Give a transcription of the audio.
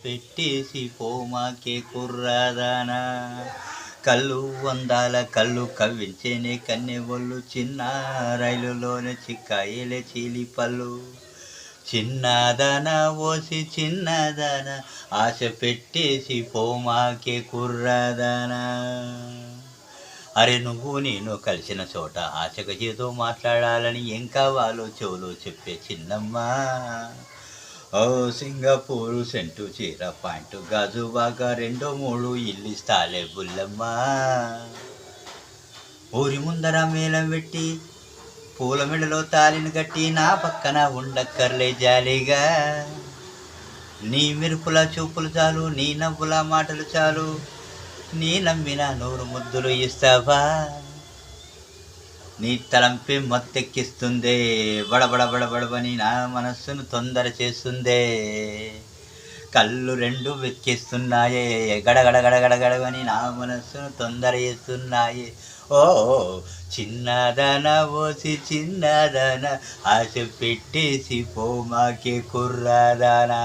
పెట్టేసి పోమాకే కుర్రాదానా. కళ్ళు వందాల కళ్ళు కవ్వించేనే కన్నె ఒళ్ళు, చిన్న రైలులోనే చిక్కాయిలే చీలి పళ్ళు. చిన్నదన ఓసి చిన్నదన, ఆశ పెట్టేసి పోమాకే కుర్రాదానా. అరే నువ్వు నేను కలిసిన చోట ఆశగా ఏదో మాట్లాడాలని, ఏం కావాలో చెవులో చెప్పే చిన్నమ్మా. ఓ సింగపూరు సెంటు చీర పాయింట్ గాజు బాగా 2 3 ఇల్లిస్తాలే బుల్లమ్మా. ఊరి ముందర మేళం పెట్టి పూల మెడలో తాలిని కట్టి, నా పక్కన ఉండక్కర్లే జాలిగా. నీ మెరుపుల చూపులు చాలు, నీ నవ్వుల మాటలు చాలు, నీ నమ్మిన 100 ముద్దులు ఇస్తావా. నీ తలంపే మత్తెక్కిస్తుందే, బడబడ బడబడబని నా మనస్సును తొందర చేస్తుందే. కళ్ళు 2 వెక్కిస్తున్నాయే, గడగడ గడగడగడవని నా మనస్సును తొందర చేస్తున్నాయే. ఓ చిన్నదన ఓసి చిన్నదన, ఆశ పెట్టేసి పోమాకే కుర్రాదనా.